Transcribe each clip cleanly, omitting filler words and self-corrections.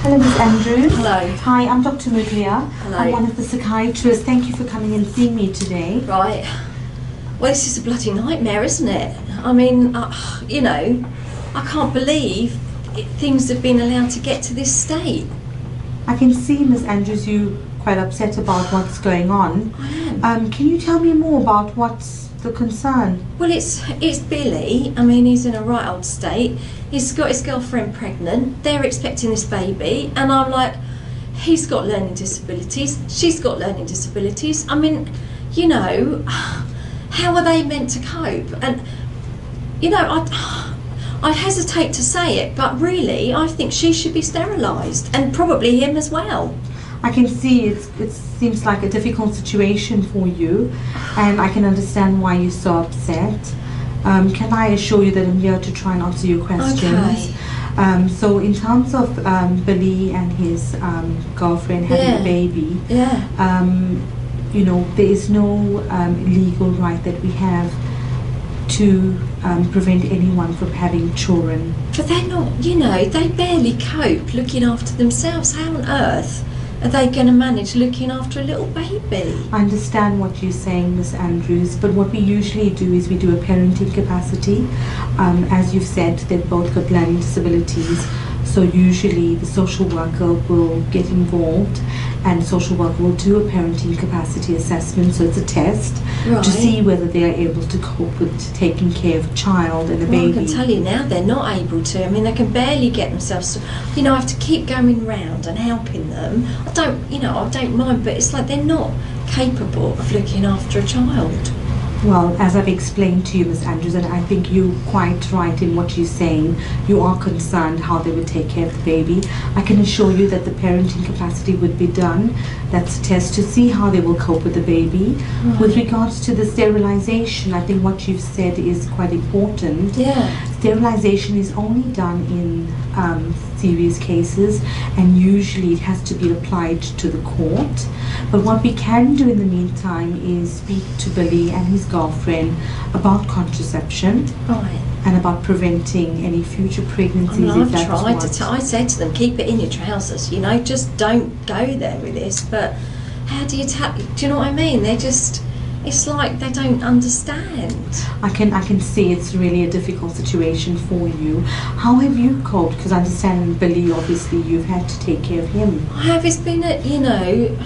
Hello, Ms. Andrews. Hello. Hi, I'm Dr. Muglia. Hello. I'm one of the psychiatrists. Thank you for coming and seeing me today. Right. Well, this is a bloody nightmare, isn't it? I mean, you know, I can't believe things have been allowed to get to this state. I can see, Ms. Andrews, you're quite upset about what's going on. I am. Can you tell me more about what's the concern? Well, it's Billy. I mean, he's in a right old state. He's got his girlfriend pregnant. They're expecting this baby. And I'm like, he's got learning disabilities. She's got learning disabilities. I mean, you know, how are they meant to cope? And, you know, I hesitate to say it, but really, I think she should be sterilised, and probably him as well. I can see it seems like a difficult situation for you, and I can understand why you're so upset. Can I assure you that I'm here to try and answer your questions? Okay. So in terms of Billy and his girlfriend having a baby, you know, there is no legal right that we have to prevent anyone from having children. But they're not, you know, they barely cope looking after themselves. How on earth are they going to manage looking after a little baby? I understand what you're saying, Miss Andrews, but what we usually do is we do a parenting capacity. As you've said, they've both got learning disabilities, so usually the social worker will get involved, and the social worker will do a parenting capacity assessment, so it's a test to see whether they are able to cope with taking care of a child and a baby. I can tell you now they're not able to. I mean, they can barely get themselves, you know, I have to keep going round and helping them. I don't mind, but it's like they're not capable of looking after a child. Well, as I've explained to you, Ms. Andrews, and I think you're quite right in what you're saying, you are concerned how they would take care of the baby. I can assure you that the parenting capacity would be done. That's a test to see how they will cope with the baby. Right. With regards to the sterilisation, I think what you've said is quite important. Yeah. Sterilisation is only done in serious cases, and usually it has to be applied to the court. But what we can do in the meantime is speak to Billy and his girlfriend about contraception. Right. And about preventing any future pregnancies. I said to them, keep it in your trousers, you know, just don't go there with this. But how do you do you know what I mean? It's like they don't understand. I can see it's really a difficult situation for you. How have you coped? Because I understand Billy, obviously you've had to take care of him. I have. It's been you know,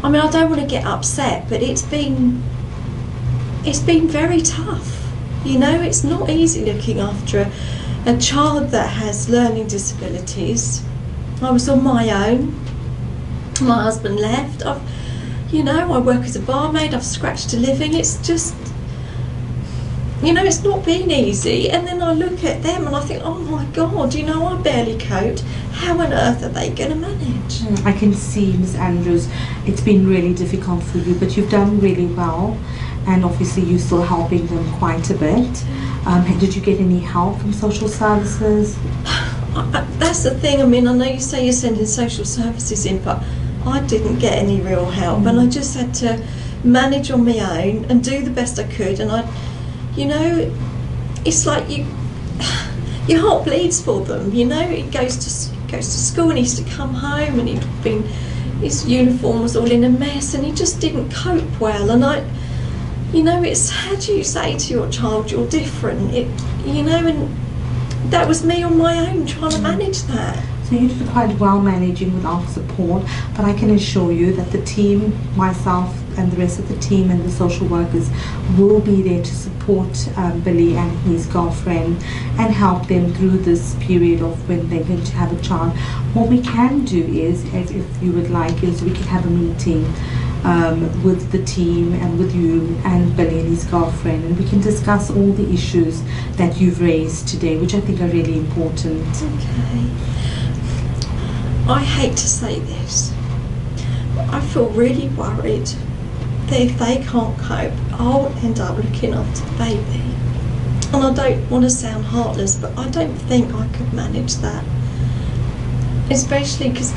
I mean, I don't want to get upset, but it's been very tough. You know, it's not easy looking after a child that has learning disabilities. I was on my own. My husband left. You know, I work as a barmaid. I've scratched a living. It's just, you know, it's not been easy. And then I look at them and I think, oh my God, you know, I barely coped. How on earth are they going to manage? I can see, Ms. Andrews, it's been really difficult for you, but you've done really well. And obviously you're still helping them quite a bit. Did you get any help from social services? That's the thing. I mean, I know you say you're sending social services in, but I didn't get any real help. And I just had to manage on my own and do the best I could. And you know, it's like your heart bleeds for them. You know, he goes to school and he used to come home and his uniform was all in a mess and he just didn't cope well. And you know, it's how do you say to your child you're different? You know, and that was me on my own trying to manage that. So you did quite well managing without support, but I can assure you that the team, myself and the rest of the team and the social workers will be there to support Billy and his girlfriend and help them through this period of when they're going to have a child. What we can do is, if you would like, is we can have a meeting with the team and with you and Billy and his girlfriend, and we can discuss all the issues that you've raised today, which I think are really important. Okay. I hate to say this, but I feel really worried that if they can't cope, I'll end up looking after the baby. And I don't want to sound heartless, but I don't think I could manage that. Especially because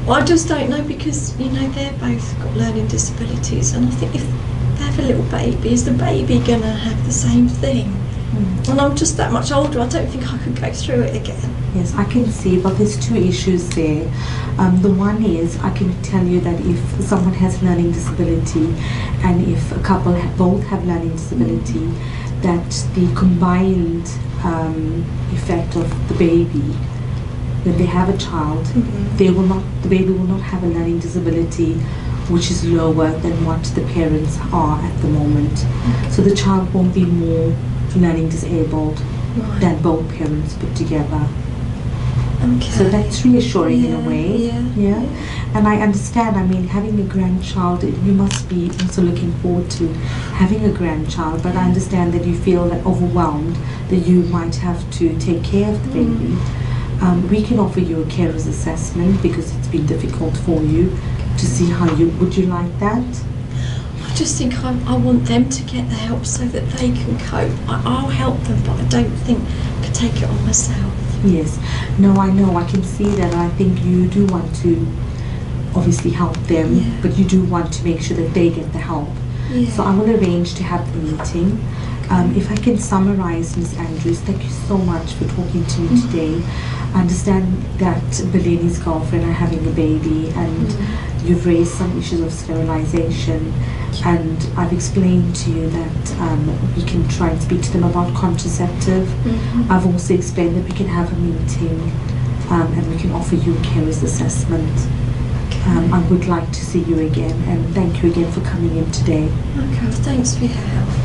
I just don't know, because, you know, they're both got learning disabilities, and I think if they have a little baby, is the baby going to have the same thing? And I'm just that much older, I don't think I could go through it again. Yes, I can see, but there's two issues there. The one is I can tell you that if someone has learning disability and if a couple both have learning disability, that the combined effect of the baby, when they have a child, the baby will not have a learning disability which is lower than what the parents are at the moment. So the child won't be more learning disabled than both parents put together. Okay. So that's reassuring in a way. Yeah. And I understand, I mean, having a grandchild, you must be also looking forward to having a grandchild, but I understand that you feel that overwhelmed, that you might have to take care of the baby. We can offer you a carer's assessment because it's been difficult for you to see how would you like that? I just think I want them to get the help so that they can cope. I'll help them, but I don't think I could take it on myself. Yes. No, I know. I can see that. I think you do want to obviously help them, but you do want to make sure that they get the help. So I will arrange to have the meeting. If I can summarize, Ms. Andrews, thank you so much for talking to me today. I understand that Beleni's girlfriend are having a baby and you've raised some issues of sterilization, and I've explained to you that we can try and speak to them about contraceptive. I've also explained that we can have a meeting and we can offer you a carer's assessment. I would like to see you again, and thank you again for coming in today. Okay, thanks for your help.